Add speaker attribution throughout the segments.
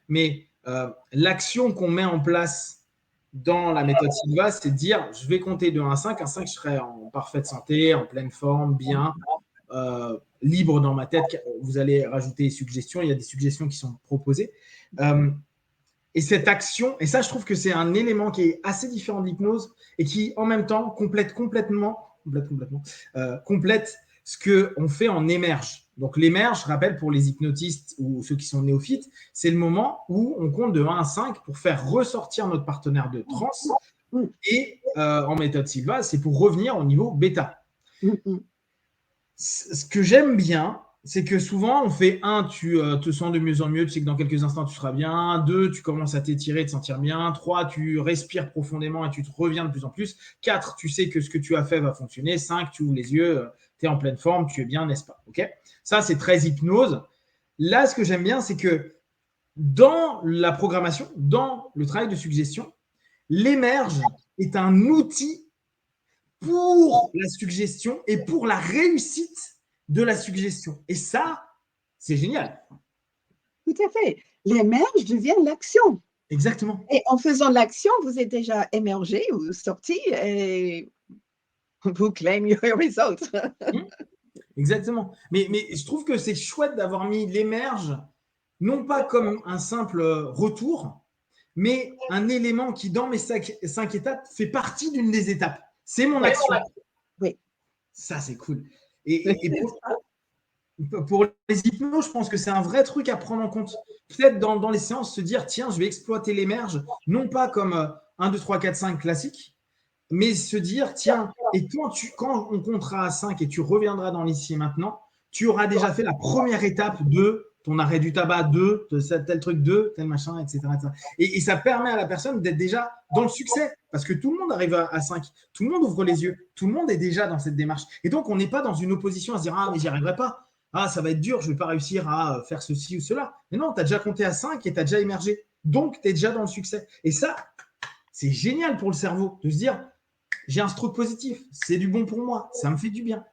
Speaker 1: mais l'action qu'on met en place dans la méthode Silva, c'est de dire, je vais compter de 1 à 5. À 5, je serai en parfaite santé, en pleine forme, bien, libre dans ma tête. Vous allez rajouter des suggestions. Il y a des suggestions qui sont proposées. Et cette action, et ça, je trouve que c'est un élément qui est assez différent de l'hypnose et qui, en même temps, complète ce qu'on fait en émerge. Donc, l'émerge, je rappelle, pour les hypnotistes ou ceux qui sont néophytes, c'est le moment où on compte de 1 à 5 pour faire ressortir notre partenaire de transe. Et en méthode Silva, c'est pour revenir au niveau bêta. Ce que j'aime bien, c'est que souvent, on fait 1, tu te sens de mieux en mieux, tu sais que dans quelques instants, tu seras bien. 2, tu commences à t'étirer, te sentir bien. 3, tu respires profondément et tu te reviens de plus en plus. 4, tu sais que ce que tu as fait va fonctionner. 5, tu ouvres les yeux, tu es en pleine forme, tu es bien, n'est-ce pas? Okay, ça, c'est très hypnose. Là, ce que j'aime bien, c'est que dans la programmation, dans le travail de suggestion, l'émerge est un outil pour la suggestion et pour la réussite de la suggestion. Et ça, c'est génial.
Speaker 2: Tout à fait. L'émerge devient l'action.
Speaker 1: Exactement.
Speaker 2: Et en faisant l'action, vous êtes déjà émergé ou sorti et vous claim your results.
Speaker 1: Exactement. Mais je trouve que c'est chouette d'avoir mis l'émerge, non pas comme un simple retour, mais un élément qui, dans mes 5 étapes, fait partie d'une des étapes. C'est mon action.
Speaker 2: Oui.
Speaker 1: Ça, c'est cool. Et pour les hypnos, je pense que c'est un vrai truc à prendre en compte. Peut-être dans les séances, se dire, tiens, je vais exploiter l'émerge, non pas comme 1, 2, 3, 4, 5 classique, mais se dire, tiens, et quand on comptera à 5 et tu reviendras dans l'ici et maintenant, tu auras déjà fait la première étape de ton arrêt du tabac, de tel truc, de tel machin, etc. Et ça permet à la personne d'être déjà dans le succès, parce que tout le monde arrive à 5, tout le monde ouvre les yeux, tout le monde est déjà dans cette démarche. Et donc, on n'est pas dans une opposition à se dire, ah, mais j'y arriverai pas. Ah, ça va être dur, je ne vais pas réussir à faire ceci ou cela. Mais non, tu as déjà compté à 5 et tu as déjà émergé. Donc, tu es déjà dans le succès. Et ça, c'est génial pour le cerveau de se dire, j'ai un stroke positif, c'est du bon pour moi, ça me fait du bien.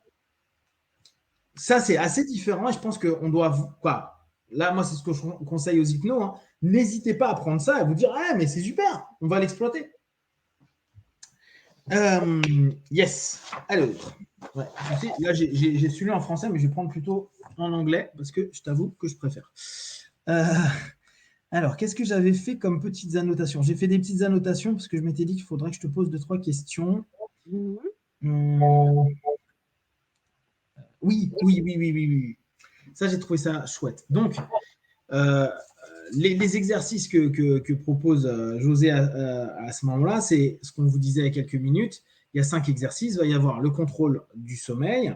Speaker 1: Ça, c'est assez différent et je pense qu'on doit. Quoi, là, moi, c'est ce que je conseille aux hypnos. Hein. N'hésitez pas à prendre ça et vous dire, ah, mais c'est super, on va l'exploiter. Yes. Alors, ouais. Là, j'ai celui-là en français, mais je vais prendre plutôt en anglais parce que je t'avoue que je préfère. Alors, qu'est-ce que j'avais fait comme petites annotations? J'ai fait des petites annotations parce que je m'étais dit qu'il faudrait que je te pose 2-3 questions. Oui. Ça, j'ai trouvé ça chouette. Donc, les exercices que propose José à ce moment-là, c'est ce qu'on vous disait il y a quelques minutes. Il y a 5 exercices. Il va y avoir le contrôle du sommeil.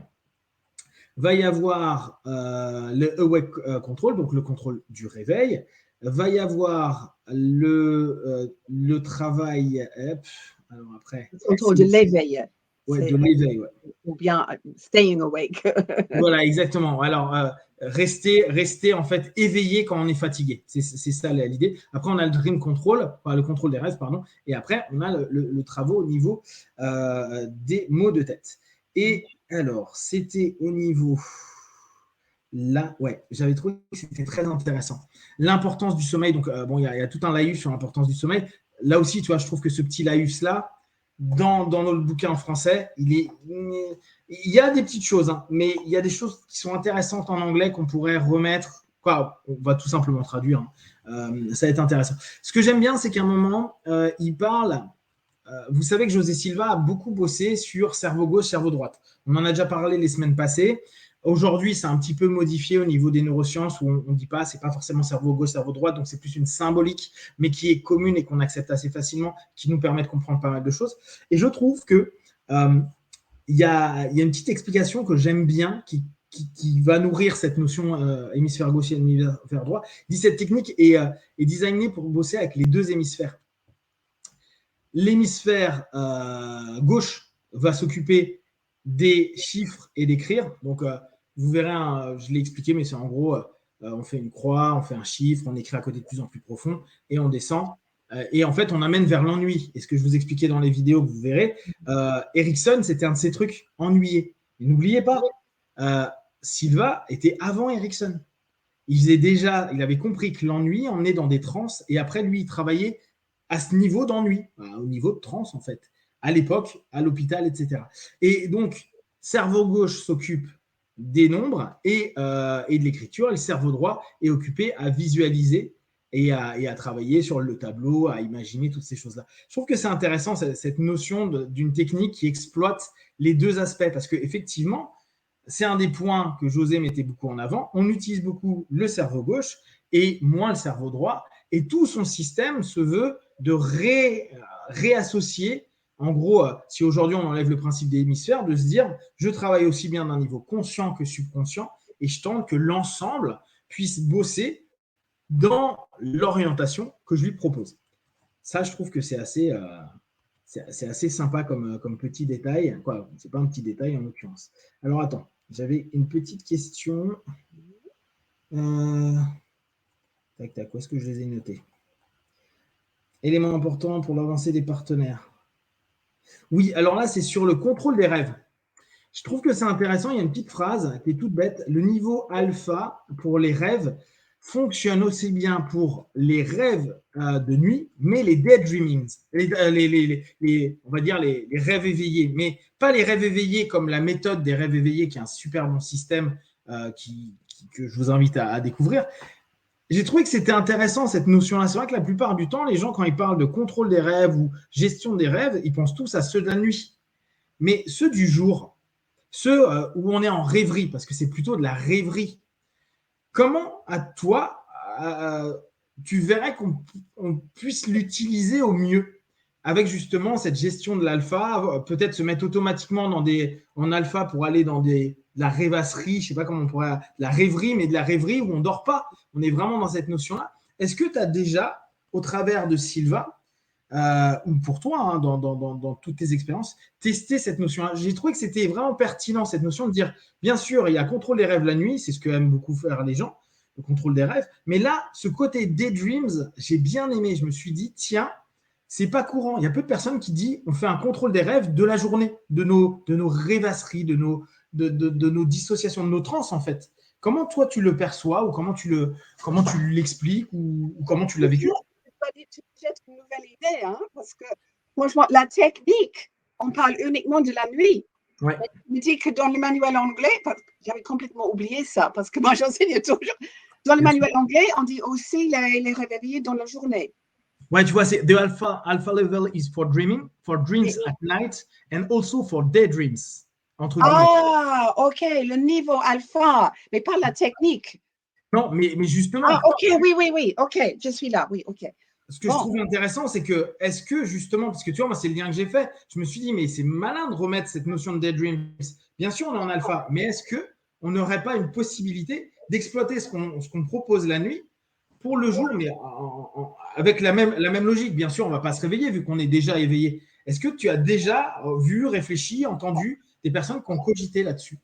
Speaker 1: Va y avoir le awake control, donc le contrôle du réveil. Va y avoir le travail. Alors après.
Speaker 2: Le contrôle de l'éveil.
Speaker 1: Ouais, de l'éveil, ouais.
Speaker 2: Ou bien staying awake.
Speaker 1: Voilà, exactement. Alors, rester en fait éveillé quand on est fatigué. C'est ça l'idée. Après, on a le dream control, enfin, le contrôle des rêves, pardon. Et après, on a le travail au niveau des maux de tête. Et alors, c'était au niveau. Là, ouais, j'avais trouvé que c'était très intéressant. L'importance du sommeil. Donc, bon, il y a tout un laïus sur l'importance du sommeil. Là aussi, tu vois, je trouve que ce petit laïus-là, dans notre bouquin en français, il y a des petites choses, hein, mais il y a des choses qui sont intéressantes en anglais qu'on pourrait remettre. Quoi, on va tout simplement traduire. Hein. Ça va être intéressant. Ce que j'aime bien, c'est qu'à un moment, il parle. Vous savez que José Silva a beaucoup bossé sur cerveau gauche, cerveau droite. On en a déjà parlé les semaines passées. Aujourd'hui, c'est un petit peu modifié au niveau des neurosciences où on ne dit pas, c'est pas forcément cerveau gauche, cerveau droite, donc c'est plus une symbolique, mais qui est commune et qu'on accepte assez facilement, qui nous permet de comprendre pas mal de choses. Et je trouve que il y a une petite explication que j'aime bien, qui va nourrir cette notion hémisphère gauche et hémisphère droit. Il dit cette technique est designée pour bosser avec les deux hémisphères. L'hémisphère gauche va s'occuper des chiffres et d'écrire. Donc, vous verrez, je l'ai expliqué, mais c'est en gros, on fait une croix, on fait un chiffre, on écrit à côté de plus en plus profond et on descend. Et en fait, on amène vers l'ennui. Et ce que je vous expliquais dans les vidéos que vous verrez, Erickson, c'était un de ces trucs ennuyés. Et n'oubliez pas, Silva était avant Erickson. il avait compris que l'ennui emmenait dans des transes, et après, lui, il travaillait à ce niveau d'ennui, au niveau de transe, en fait, à l'époque, à l'hôpital, etc. Et donc, cerveau gauche s'occupe des nombres et de l'écriture, et le cerveau droit est occupé à visualiser et à travailler sur le tableau, à imaginer toutes ces choses-là. Je trouve que c'est intéressant, cette notion d'une technique qui exploite les deux aspects, parce qu'effectivement, c'est un des points que José mettait beaucoup en avant. On utilise beaucoup le cerveau gauche et moins le cerveau droit, et tout son système se veut de réassocier. En gros, si aujourd'hui on enlève le principe des hémisphères, de se dire je travaille aussi bien d'un niveau conscient que subconscient, et je tente que l'ensemble puisse bosser dans l'orientation que je lui propose. Ça, je trouve que c'est assez sympa comme petit détail. Quoi, c'est pas un petit détail en l'occurrence. Alors attends, j'avais une petite question. Tac, tac, où est-ce que je les ai notés? Élément important pour l'avancée des partenaires. Oui, alors là, c'est sur le contrôle des rêves. Je trouve que c'est intéressant. Il y a une petite phrase qui est toute bête. Le niveau alpha pour les rêves fonctionne aussi bien pour les rêves de nuit, mais les daydreamings, on va dire les rêves éveillés, mais pas les rêves éveillés comme la méthode des rêves éveillés, qui est un super bon système que je vous invite à découvrir. J'ai trouvé que c'était intéressant, cette notion-là. C'est vrai que la plupart du temps, les gens, quand ils parlent de contrôle des rêves ou gestion des rêves, ils pensent tous à ceux de la nuit. Mais ceux du jour, ceux où on est en rêverie, parce que c'est plutôt de la rêverie, comment, à toi, tu verrais qu'on puisse l'utiliser au mieux avec justement cette gestion de l'alpha, peut-être se mettre automatiquement en alpha pour aller dans la rêvasserie, je ne sais pas comment on pourrait, la rêverie, mais de la rêverie où on ne dort pas. On est vraiment dans cette notion-là. Est-ce que tu as déjà, au travers de Sylva, ou pour toi, hein, dans toutes tes expériences, testé cette notion-là? J'ai trouvé que c'était vraiment pertinent, cette notion de dire, bien sûr, il y a contrôle des rêves la nuit, c'est ce que aiment beaucoup faire les gens, le contrôle des rêves, mais là, ce côté daydreams, j'ai bien aimé. Je me suis dit, tiens, c'est pas courant. Il y a peu de personnes qui disent, on fait un contrôle des rêves de la journée, de nos rêvasseries, de nos dissociations, de nos trans, en fait. Comment toi tu le perçois, ou comment tu l'expliques, ou comment tu l'as vécu?
Speaker 2: C'est une nouvelle idée, hein, parce que franchement, la technique, on parle uniquement de la nuit.
Speaker 1: Ouais.
Speaker 2: Je me dis que dans le manuel anglais, j'avais complètement oublié ça, parce que moi j'enseigne toujours. Dans le manuel anglais, on dit aussi les réveiller dans la journée.
Speaker 1: Ouais, tu vois, c'est the alpha level is for dreaming, for dreams at night, and also for daydreams. Entre guillemets.
Speaker 2: Ah, ok, le niveau alpha, mais pas la technique.
Speaker 1: Non, mais justement.
Speaker 2: Ah, ok, oui, ok, je suis là, oui, ok.
Speaker 1: Ce que je trouve intéressant, c'est que, est-ce que justement, parce que tu vois, moi, c'est le lien que j'ai fait, je me suis dit, mais c'est malin de remettre cette notion de daydreams. Bien sûr, on est en alpha, mais est-ce qu'on n'aurait pas une possibilité d'exploiter ce qu'on propose la nuit pour le jour, mais avec la même logique? Bien sûr, on ne va pas se réveiller vu qu'on est déjà éveillé. Est-ce que tu as déjà vu, réfléchi, entendu des personnes qui ont cogité là-dessus?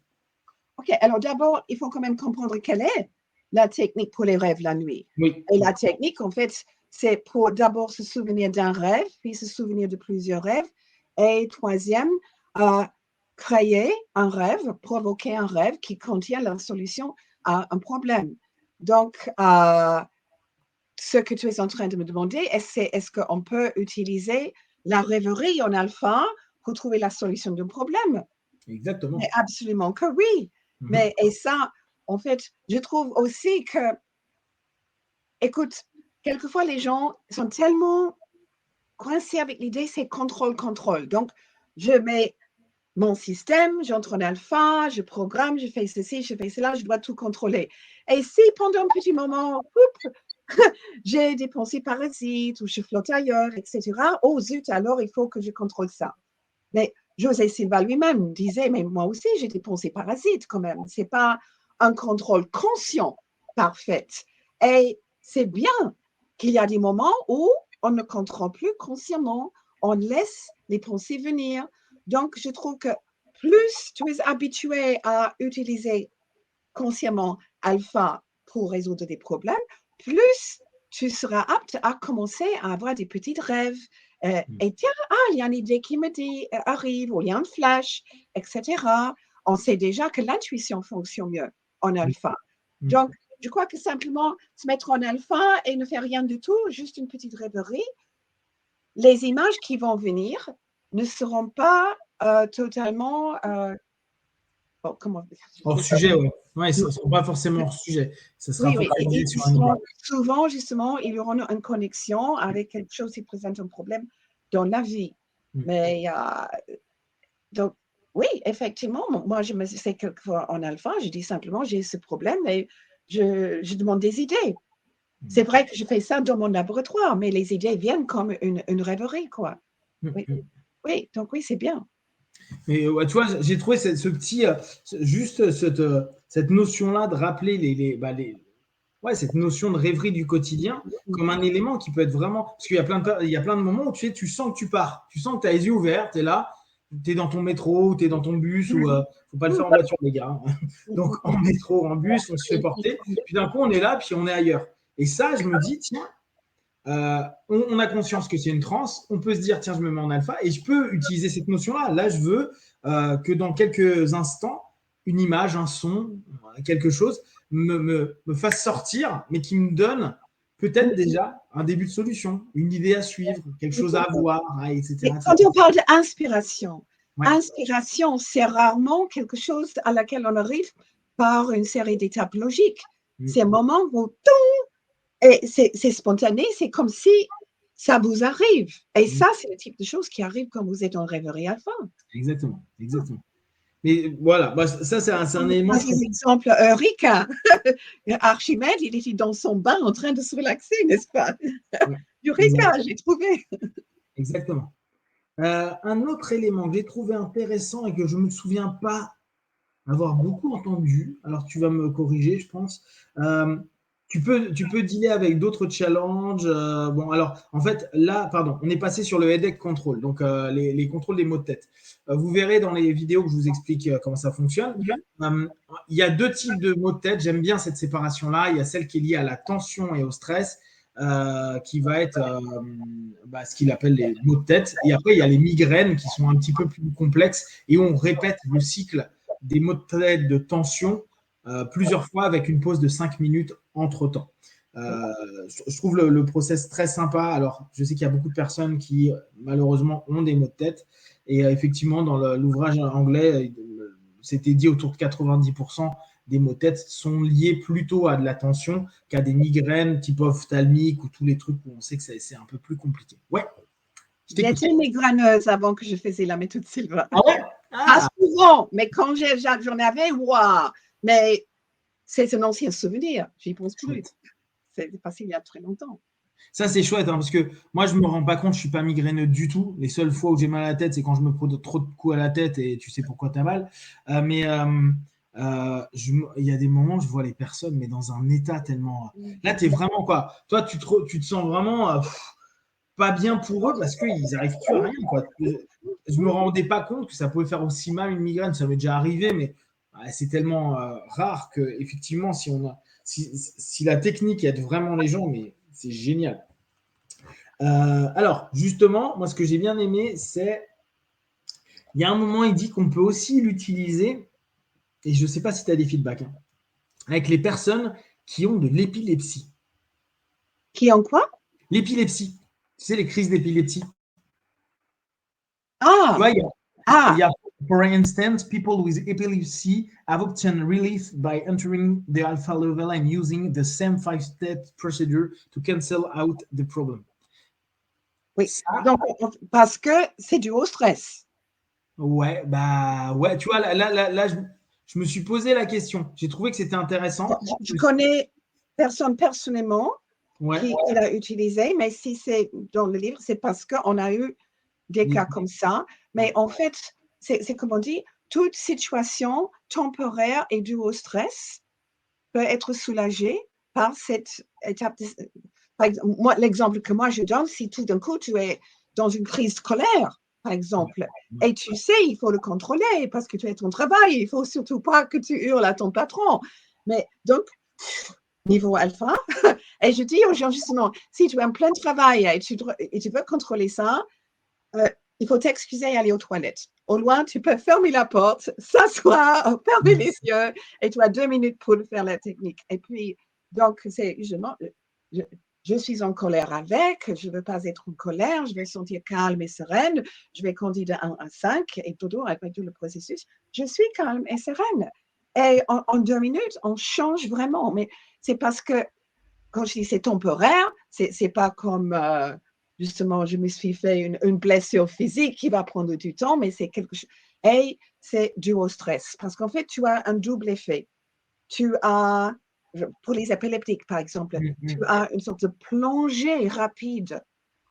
Speaker 2: Ok, alors d'abord, il faut quand même comprendre quelle est la technique pour les rêves la nuit.
Speaker 1: Oui.
Speaker 2: Et la technique, en fait, c'est pour d'abord se souvenir d'un rêve, puis se souvenir de plusieurs rêves. Et troisième, créer un rêve, provoquer un rêve qui contient la solution à un problème. Donc, ce que tu es en train de me demander, est-ce qu'on peut utiliser la rêverie en alpha pour trouver la solution d'un problème?
Speaker 1: Exactement.
Speaker 2: Mais absolument que oui. Mais, et ça, en fait, je trouve aussi que, écoute, quelquefois les gens sont tellement coincés avec l'idée, c'est contrôle. Donc, je mets mon système, j'entre en alpha, je programme, je fais ceci, je fais cela, je dois tout contrôler. Et si pendant un petit moment, j'ai des pensées parasites ou je flotte ailleurs, etc., oh zut, alors il faut que je contrôle ça. Mais José Silva lui-même disait, mais moi aussi, j'ai des pensées parasites quand même. Ce n'est pas un contrôle conscient parfait. Et c'est bien qu'il y a des moments où on ne contrôle plus consciemment, on laisse les pensées venir. Donc, je trouve que plus tu es habitué à utiliser consciemment alpha pour résoudre des problèmes, plus tu seras apte à commencer à avoir des petits rêves. Et tiens, il y a une idée qui me dit, arrive, ou il y a un flash, etc. On sait déjà que l'intuition fonctionne mieux en alpha. Donc, je crois que simplement se mettre en alpha et ne faire rien du tout, juste une petite rêverie, les images qui vont venir ne seront pas totalement comment
Speaker 1: hors sujet, ouais. Ouais, ils ne seront pas forcément hors sujet. Ça sera
Speaker 2: oui,
Speaker 1: focalisé sur un image.
Speaker 2: souvent, justement, il y aura une connexion avec quelque chose qui présente un problème dans la vie. Mais donc, oui, effectivement, moi, je me sais quelquefois en alpha, je dis simplement, j'ai ce problème et je demande des idées. C'est vrai que je fais ça dans mon laboratoire, mais les idées viennent comme une rêverie, quoi. Oui, oui, donc oui, c'est bien.
Speaker 1: Mais ouais, tu vois, j'ai trouvé ce petit, juste cette notion-là de rappeler cette notion de rêverie du quotidien comme un élément qui peut être vraiment. Parce qu'il y a plein de moments où tu sens que tu pars. Tu sens que tu as les yeux ouverts, tu es là, tu es dans ton métro, tu es dans ton bus, ou faut pas le faire en voiture, les gars. Donc en métro, en bus, on se fait porter. Puis d'un coup, on est là, puis on est ailleurs. Et ça, je me dis, tiens, on a conscience que c'est une transe, on peut se dire, tiens, je me mets en alpha et je peux utiliser cette notion-là. Là, je veux que dans quelques instants, une image, un son, quelque chose me fasse sortir, mais qui me donne peut-être déjà un début de solution, une idée à suivre, quelque chose à voir, etc.
Speaker 2: Quand on parle d'inspiration, inspiration, c'est rarement quelque chose à laquelle on arrive par une série d'étapes logiques. C'est un moment où et c'est spontané, c'est comme si ça vous arrive. Et ça, c'est le type de choses qui arrive quand vous êtes en rêverie alpha.
Speaker 1: Exactement. Mais voilà, ça, c'est un élément.
Speaker 2: Par exemple, Rika, Archimède, il était dans son bain en train de se relaxer, n'est-ce pas? Eureka, j'ai trouvé.
Speaker 1: Exactement. Un autre élément que j'ai trouvé intéressant et que je ne me souviens pas avoir beaucoup entendu, alors tu vas me corriger, je pense. Tu peux dealer avec d'autres challenges. Bon, alors, en fait, là, pardon, on est passé sur le headache control, donc les contrôles des maux de tête. Vous verrez dans les vidéos que je vous explique comment ça fonctionne. Il y a deux types de maux de tête. J'aime bien cette séparation-là. Il y a celle qui est liée à la tension et au stress, qui va être ce qu'il appelle les maux de tête. Et après, il y a les migraines qui sont un petit peu plus complexes et où on répète le cycle des maux de tête de tension plusieurs fois avec une pause de 5 minutes entre-temps. Je trouve le process très sympa. Alors, je sais qu'il y a beaucoup de personnes qui, malheureusement, ont des maux de tête. Et effectivement, dans l'ouvrage anglais, c'était dit autour de 90% des maux de tête sont liés plutôt à de la tension qu'à des migraines type ophtalmique ou tous les trucs où on sait que c'est un peu plus compliqué. Ouais.
Speaker 2: J'étais migraineuse avant que je faisais la méthode Silva.
Speaker 1: Ah ouais?
Speaker 2: Pas souvent, mais quand j'en avais, waouh! Mais c'est un ancien souvenir. J'y pense plus. C'est passé il y a très longtemps.
Speaker 1: Ça, c'est chouette, parce que moi, je ne me rends pas compte, je ne suis pas migraineux du tout. Les seules fois où j'ai mal à la tête, c'est quand je me prends trop de coups à la tête et tu sais pourquoi tu as mal. Mais il y a des moments où je vois les personnes, mais dans un état tellement. Là, tu es vraiment quoi? Toi, tu te sens vraiment pas bien pour eux parce qu'ils n'arrivent plus à rien, quoi. Je ne me rendais pas compte que ça pouvait faire aussi mal une migraine. Ça m'est déjà arrivé, mais c'est tellement rare que, effectivement, si la technique aide vraiment les gens, mais c'est génial. Alors, justement, moi, ce que j'ai bien aimé, c'est il y a un moment, il dit qu'on peut aussi l'utiliser, et je ne sais pas si tu as des feedbacks, avec les personnes qui ont de l'épilepsie.
Speaker 2: Qui ont quoi?
Speaker 1: L'épilepsie. Tu sais, les crises d'épilepsie.
Speaker 2: Ah!
Speaker 1: Tu vois, il y a, for instance, people with epilepsy have obtained relief by entering the alpha level and using the same 5-step procedure to cancel out the problem.
Speaker 2: Oui, donc, parce que c'est dû au stress.
Speaker 1: Ouais, tu vois, là je me suis posé la question. J'ai trouvé que c'était intéressant.
Speaker 2: Je connais personne personnellement qui l'a utilisé, mais si c'est dans le livre, c'est parce qu'on a eu des cas comme ça. Mais en fait, c'est comme on dit, toute situation temporaire et due au stress peut être soulagée par cette étape. Par exemple, l'exemple que moi je donne, si tout d'un coup tu es dans une crise de colère, par exemple, et tu sais, il faut le contrôler parce que tu es à ton travail, il ne faut surtout pas que tu hurles à ton patron. Mais donc, niveau alpha, et je dis aux gens justement, si tu es en plein travail et tu veux contrôler ça, il faut t'excuser et aller aux toilettes. Au loin, tu peux fermer la porte, s'asseoir, fermer les yeux, et tu as 2 minutes pour faire la technique. Et puis, Donc, c'est justement, je suis en colère avec, je ne veux pas être en colère, je vais sentir calme et sereine, je vais compter de 1 à 5 et toujours avec tout le processus, je suis calme et sereine. Et en 2 minutes, on change vraiment. Mais c'est parce que, quand je dis c'est temporaire, c'est pas comme, justement, je me suis fait une blessure physique qui va prendre du temps, mais c'est quelque chose. Et c'est dû au stress. Parce qu'en fait, tu as un double effet. Tu as, pour les épileptiques, par exemple, tu as une sorte de plongée rapide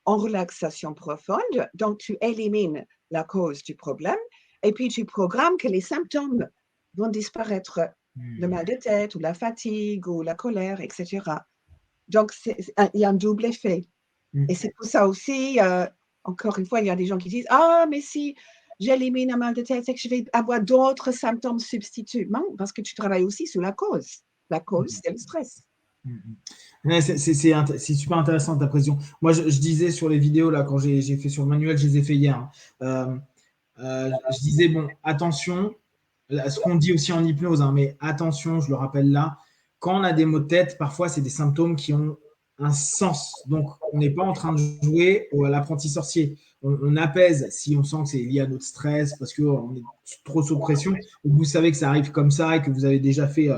Speaker 2: en relaxation profonde, donc tu élimines la cause du problème et puis tu programmes que les symptômes vont disparaître, le mal de tête ou la fatigue ou la colère, etc. Donc, il y a un double effet. Et c'est pour ça aussi, encore une fois, il y a des gens qui disent, ah, mais si j'élimine un mal de tête, c'est que je vais avoir d'autres symptômes substituts. Non, parce que tu travailles aussi sur la cause. La cause, c'est le stress.
Speaker 1: Ouais, c'est super intéressant ta précision. Moi, je disais sur les vidéos, là, quand j'ai fait sur le manuel, je les ai fait hier. Je disais, bon, attention, ce qu'on dit aussi en hypnose, hein, mais attention, je le rappelle là, quand on a des maux de tête, parfois, c'est des symptômes qui ont un sens. Donc, on n'est pas en train de jouer à l'apprenti sorcier. On apaise si on sent que c'est lié à notre stress, parce qu'on est trop sous pression. Vous savez que ça arrive comme ça et que vous avez déjà fait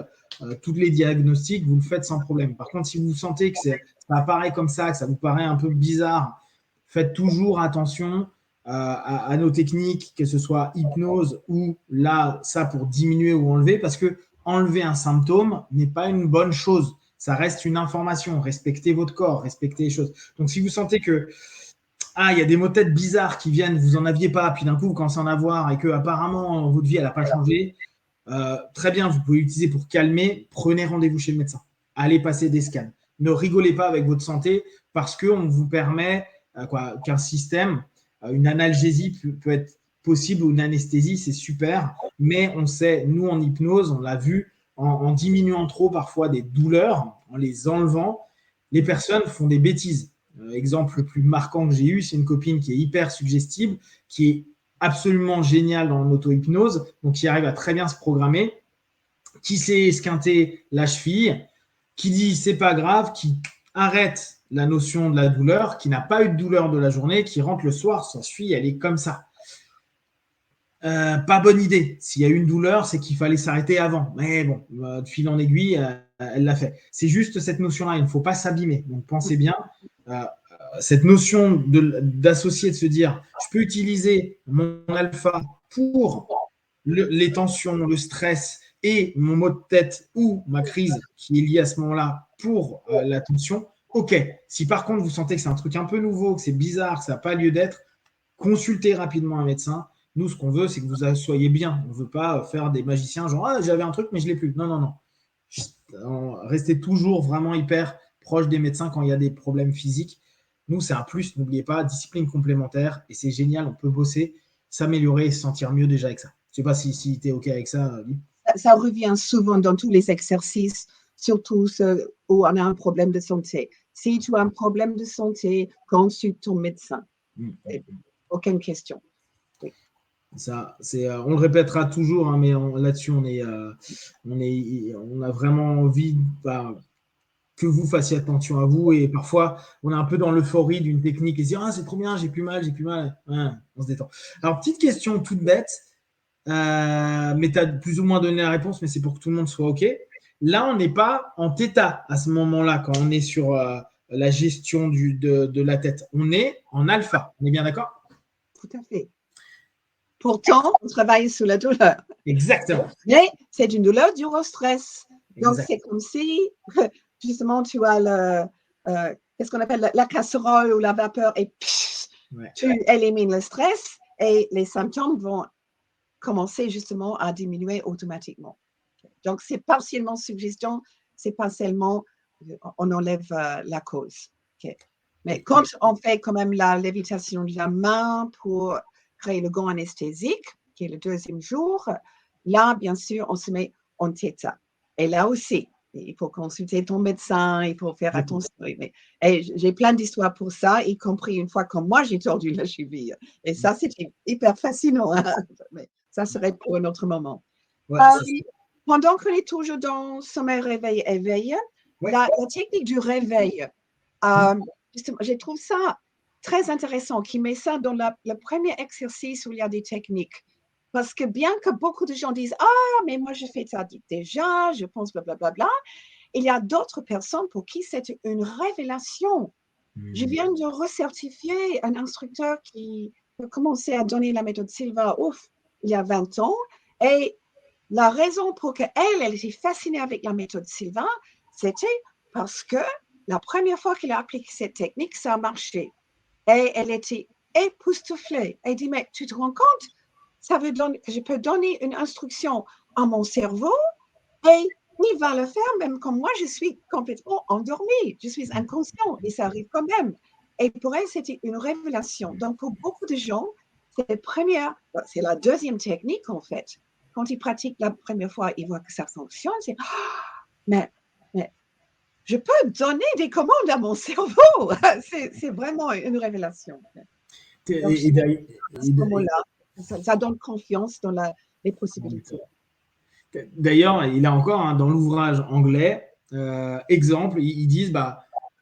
Speaker 1: tous les diagnostics, vous le faites sans problème. Par contre, si vous sentez que ça apparaît comme ça, que ça vous paraît un peu bizarre, faites toujours attention à nos techniques, que ce soit hypnose ou là, ça pour diminuer ou enlever, parce que enlever un symptôme n'est pas une bonne chose. Ça reste une information. Respectez votre corps, respectez les choses. Donc, si vous sentez que il y a des maux de tête bizarres qui viennent, vous n'en aviez pas, puis d'un coup, vous commencez à en avoir et que apparemment votre vie, elle n'a pas changé, très bien, vous pouvez l'utiliser pour calmer. Prenez rendez-vous chez le médecin. Allez passer des scans. Ne rigolez pas avec votre santé parce qu'on vous permet qu'un système, une analgésie peut être possible ou une anesthésie, c'est super. Mais on sait, nous en hypnose, on l'a vu, en diminuant trop parfois des douleurs, en les enlevant, les personnes font des bêtises. Exemple le plus marquant que j'ai eu, c'est une copine qui est hyper suggestible, qui est absolument géniale dans l'auto-hypnose, donc qui arrive à très bien se programmer, qui sait esquinter la cheville, qui dit c'est pas grave, qui arrête la notion de la douleur, qui n'a pas eu de douleur de la journée, qui rentre le soir, sa cheville, elle est comme ça. Pas bonne idée. S'il y a eu une douleur, c'est qu'il fallait s'arrêter avant. Mais bon, de fil en aiguille, elle l'a fait. C'est juste cette notion-là, il ne faut pas s'abîmer. Donc pensez bien, cette notion d'associer, de se dire, je peux utiliser mon alpha pour les tensions, le stress et mon maux de tête ou ma crise qui est liée à ce moment-là pour la tension. Ok. Si par contre vous sentez que c'est un truc un peu nouveau, que c'est bizarre, que ça n'a pas lieu d'être, consultez rapidement un médecin. Nous, ce qu'on veut, c'est que vous soyez bien. On ne veut pas faire des magiciens genre j'avais un truc mais je ne l'ai plus. Non, non, non. Restez toujours vraiment hyper proche des médecins quand il y a des problèmes physiques. Nous, c'est un plus, n'oubliez pas, discipline complémentaire et c'est génial, on peut bosser, s'améliorer et se sentir mieux déjà avec ça. Je ne sais pas si tu es OK avec ça, Guy.
Speaker 2: Ça revient souvent dans tous les exercices, surtout ceux où on a un problème de santé. Si tu as un problème de santé, consulte ton médecin. Aucune question. Oui.
Speaker 1: Ça, on le répétera toujours, hein, mais là-dessus, on a vraiment envie que vous fassiez attention à vous. Et parfois, on est un peu dans l'euphorie d'une technique et se dire c'est trop bien, j'ai plus mal. Ouais, on se détend. Alors, petite question toute bête, mais tu as plus ou moins donné la réponse, mais c'est pour que tout le monde soit OK. Là, on n'est pas en θ à ce moment-là, quand on est sur la gestion de la tête. On est en alpha. On est bien d'accord?
Speaker 2: Tout à fait. Pourtant, on travaille sur la douleur.
Speaker 1: Exactement.
Speaker 2: Mais c'est une douleur due au stress. Donc, c'est comme si, justement, tu as qu'est-ce qu'on appelle la casserole ou la vapeur et tu élimines le stress et les symptômes vont commencer justement à diminuer automatiquement. Donc, c'est partiellement suggestion, c'est pas seulement on enlève la cause. Mais quand on fait quand même la lévitation de la main pour créer le gant anesthésique, qui est le 2e jour, là, bien sûr, on se met en θ. Et là aussi, il faut consulter ton médecin, il faut faire attention. Et j'ai plein d'histoires pour ça, y compris une fois quand moi, j'ai tordu la cheville. Et ça, c'était hyper fascinant. Hein? Mais ça serait pour un autre moment. Ouais, pendant qu'on est toujours dans sommeil, réveil, éveil, la technique du réveil, justement, je trouve ça très intéressant qui met ça dans le premier exercice où il y a des techniques. Parce que bien que beaucoup de gens disent « Ah, mais moi, je fais ça déjà, je pense blablabla », il y a d'autres personnes pour qui c'est une révélation. Je viens de recertifier un instructeur qui a commencé à donner la méthode Silva il y a 20 ans. Et la raison pour laquelle elle était fascinée avec la méthode Silva, c'était parce que la première fois qu'elle a appliqué cette technique, ça a marché. Et elle était époustouflée. Elle dit, mais tu te rends compte, ça veut dire que je peux donner une instruction à mon cerveau et il va le faire même quand moi, je suis complètement endormie. Je suis inconscient et ça arrive quand même. Et pour elle, c'était une révélation. Donc, pour beaucoup de gens, c'est la deuxième technique, en fait. Quand ils pratiquent la première fois, ils voient que ça fonctionne. C'est mais je peux donner des commandes à mon cerveau. C'est vraiment une révélation. Donc, à ce moment-là, ça donne confiance dans les possibilités.
Speaker 1: D'ailleurs, il a encore dans l'ouvrage anglais, exemple, ils disent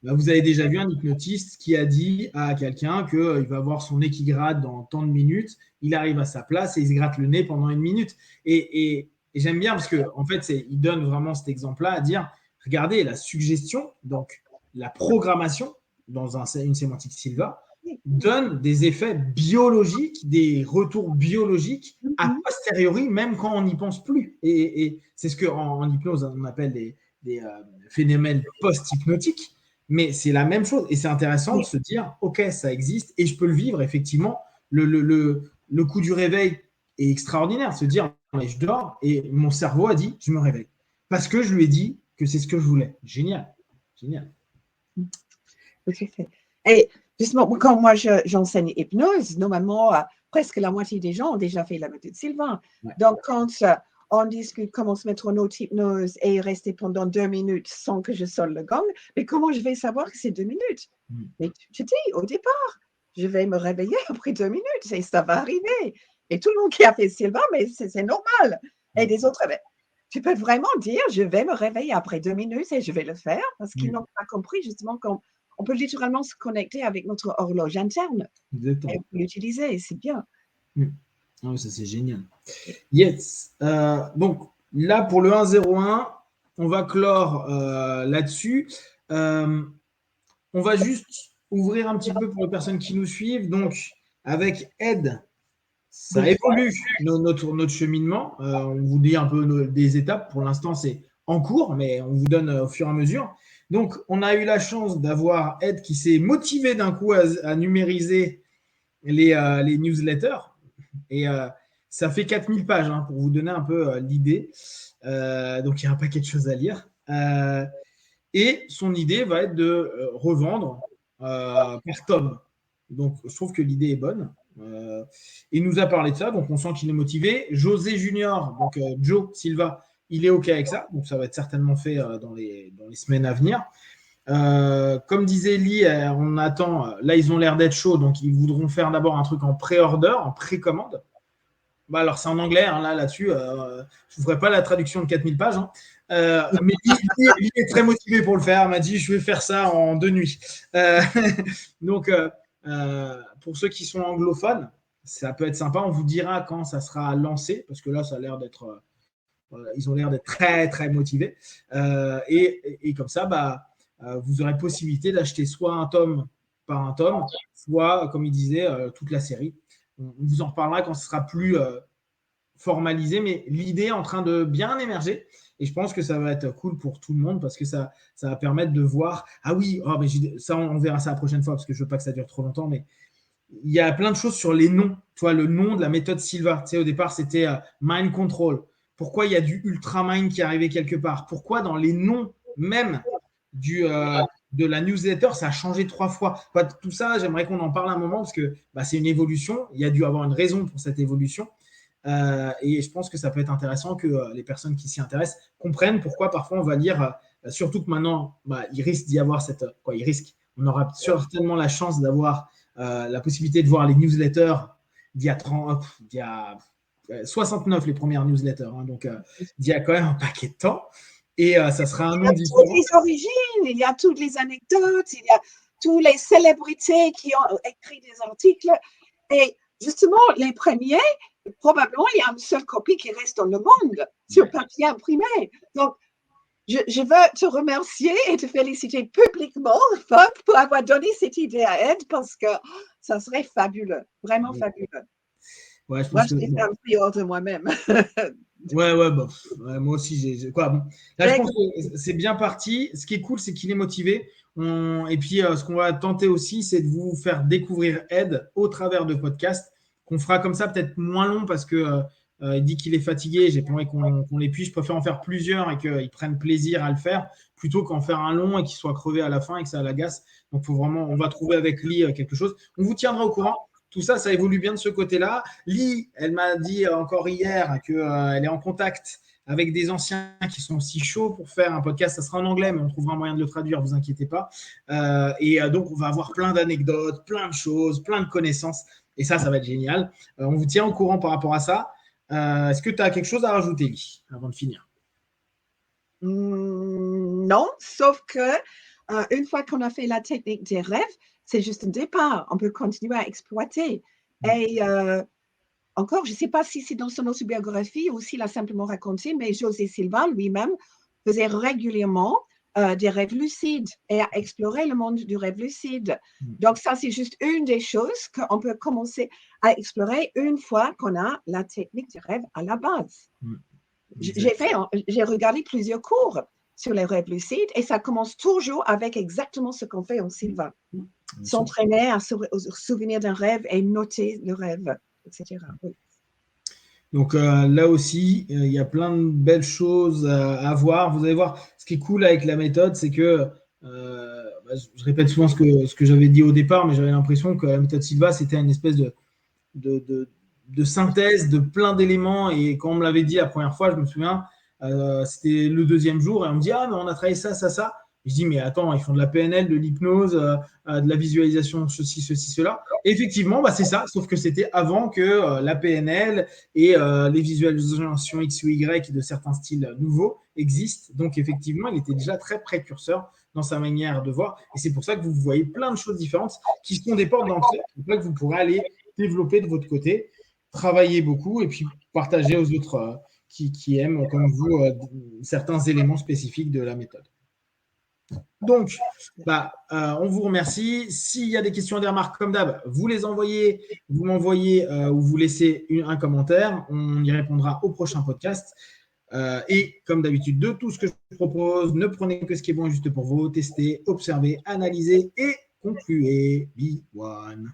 Speaker 1: vous avez déjà vu un hypnotiste qui a dit à quelqu'un qu'il va avoir son nez qui gratte dans tant de minutes, il arrive à sa place et il se gratte le nez pendant 1 minute. Et j'aime bien parce qu'en fait, il donne vraiment cet exemple-là à dire, regardez, la suggestion, donc la programmation dans une sémantique Silva, donne des effets biologiques, des retours biologiques a posteriori, même quand on n'y pense plus. Et c'est ce qu'en hypnose, on appelle des phénomènes post-hypnotiques. Mais c'est la même chose. Et c'est intéressant de se dire, OK, ça existe et je peux le vivre. Effectivement, le coup du réveil est extraordinaire. Se dire, je dors et mon cerveau a dit, je me réveille. Parce que je lui ai dit que c'est ce que je voulais. Génial. Génial.
Speaker 2: Et justement, quand moi j'enseigne hypnose, normalement, presque la moitié des gens ont déjà fait la méthode Silva. Ouais. Donc, quand on discute comment se mettre en auto-hypnose et rester pendant 2 minutes sans que je sonne le gong, mais comment je vais savoir que c'est 2 minutes? Mais je dis au départ, je vais me réveiller après 2 minutes et ça va arriver. Et tout le monde qui a fait Silva, mais c'est normal. Et des autres, tu peux vraiment dire, je vais me réveiller après 2 minutes et je vais le faire parce qu'ils n'ont pas compris justement qu'on peut littéralement se connecter avec notre horloge interne.
Speaker 1: Exactement.
Speaker 2: Et l'utiliser, c'est bien.
Speaker 1: Ah, ça, c'est génial. Yes. Donc, là, pour le 101, on va clore là-dessus. On va juste ouvrir un petit peu pour les personnes qui nous suivent. Donc, avec Ed, ça évolue notre cheminement. On vous dit un peu des étapes. Pour l'instant, c'est en cours, mais on vous donne au fur et à mesure. Donc, on a eu la chance d'avoir Ed qui s'est motivé d'un coup à numériser les newsletters. Et ça fait 4000 pages pour vous donner un peu l'idée. Donc, il y a un paquet de choses à lire. Et son idée va être de revendre par tome. Donc, je trouve que l'idée est bonne. Il nous a parlé de ça, donc on sent qu'il est motivé. José Junior, donc Joe Silva, il est OK avec ça. Donc, ça va être certainement fait dans les semaines à venir. Comme disait Lee, on attend. Là, ils ont l'air d'être chauds, donc ils voudront faire d'abord un truc en pré-order, en précommande. Alors, c'est en anglais, là-dessus. Je ne vous ferai pas la traduction de 4000 pages. Mais il est très motivé pour le faire. Il m'a dit, je vais faire ça en 2 nuits. Donc, pour ceux qui sont anglophones, ça peut être sympa. On vous dira quand ça sera lancé, parce que là, ça a l'air d'être… ils ont l'air d'être très, très motivés. Et comme ça, vous aurez possibilité d'acheter soit un tome par un tome, soit, comme il disait, toute la série. On vous en reparlera quand ce sera plus formalisé, mais l'idée est en train de bien émerger. Et je pense que ça va être cool pour tout le monde parce que ça va permettre de voir. Ah oui, mais ça, on verra ça la prochaine fois parce que je ne veux pas que ça dure trop longtemps, mais il y a plein de choses sur les noms. Tu vois, le nom de la méthode Silva, tu sais, au départ, c'était Mind Control. Pourquoi il y a du Ultra Mind qui est arrivé quelque part? Pourquoi dans les noms même de la newsletter, ça a changé 3 fois? Tout ça, j'aimerais qu'on en parle un moment parce que c'est une évolution. Il y a dû avoir une raison pour cette évolution. Et je pense que ça peut être intéressant que les personnes qui s'y intéressent comprennent pourquoi parfois on va lire, surtout que maintenant, il risque d'y avoir on aura certainement la chance d'avoir la possibilité de voir les newsletters d'il y a 69 les premières newsletters, donc d'il y a quand même un paquet de temps. Et ça sera un
Speaker 2: Il y
Speaker 1: nom
Speaker 2: a
Speaker 1: différent.
Speaker 2: toutes les origines, il y a toutes les anecdotes, il y a toutes les célébrités qui ont écrit des articles. Et justement, les premiers, probablement, il y a une seule copie qui reste dans le monde sur papier imprimé. Donc, je veux te remercier et te féliciter publiquement, Bob, pour avoir donné cette idée à Ed parce que ça serait fabuleux, vraiment fabuleux.
Speaker 1: Ouais, je
Speaker 2: Moi,
Speaker 1: pense
Speaker 2: je
Speaker 1: que
Speaker 2: vais faire un pre-order moi-même.
Speaker 1: ouais, bon, ouais, moi aussi, quoi. Bon. Là, je pense que c'est bien parti. Ce qui est cool, c'est qu'il est motivé. Et puis, ce qu'on va tenter aussi, c'est de vous faire découvrir Ed au travers de podcasts qu'on fera comme ça, peut-être moins long parce que il dit qu'il est fatigué. J'ai pas envie qu'on l'épuise. Je préfère en faire plusieurs et qu'ils prennent plaisir à le faire plutôt qu'en faire un long et qu'il soit crevé à la fin et que ça l'agace. Donc, faut vraiment, on va trouver avec Lee quelque chose. On vous tiendra au courant. Tout ça, ça évolue bien de ce côté-là. Lee, elle m'a dit encore hier qu'elle est en contact avec des anciens qui sont aussi chauds pour faire un podcast. Ça sera en anglais, mais on trouvera un moyen de le traduire, vous inquiétez pas. Donc, on va avoir plein d'anecdotes, plein de choses, plein de connaissances. Et ça va être génial. On vous tient au courant par rapport à ça. Est-ce que tu as quelque chose à rajouter, Lee, avant de finir?
Speaker 2: Non, sauf que une fois qu'on a fait la technique des rêves, c'est juste un départ. On peut continuer à exploiter. Et encore, je ne sais pas si c'est dans son autobiographie ou s'il a simplement raconté, mais José Silva lui-même faisait régulièrement des rêves lucides et a exploré le monde du rêve lucide. Donc, ça, c'est juste une des choses qu'on peut commencer à explorer une fois qu'on a la technique du rêve à la base. J'ai regardé plusieurs cours sur les rêves lucides et ça commence toujours avec exactement ce qu'on fait en Silva. S'entraîner à se souvenir d'un rêve et noter le rêve, etc. Oui.
Speaker 1: Donc là aussi, il y a plein de belles choses à voir. Vous allez voir, ce qui est cool avec la méthode, c'est que, je répète souvent ce que j'avais dit au départ, mais j'avais l'impression que la méthode Silva, c'était une espèce de synthèse de plein d'éléments. Et quand on me l'avait dit la première fois, je me souviens, c'était le deuxième jour, et on me dit, ah, mais on a travaillé ça, ça, ça. Et je dis, mais attends, ils font de la PNL, de l'hypnose, de la visualisation, ceci, cela. Et effectivement, c'est ça, sauf que c'était avant que la PNL et les visualisations X ou Y de certains styles nouveaux existent. Donc, effectivement, il était déjà très précurseur dans sa manière de voir. Et c'est pour ça que vous voyez plein de choses différentes qui sont des portes d'entrée que vous pourrez aller développer de votre côté, travailler beaucoup et puis partager aux autres qui aiment, comme vous, certains éléments spécifiques de la méthode. Donc, on vous remercie. S'il y a des questions et des remarques, comme d'hab, vous les envoyez, vous m'envoyez ou vous laissez un commentaire. On y répondra au prochain podcast. Et comme d'habitude, de tout ce que je propose, ne prenez que ce qui est bon et juste pour vous. Testez, observez, analysez et concluez. Be one.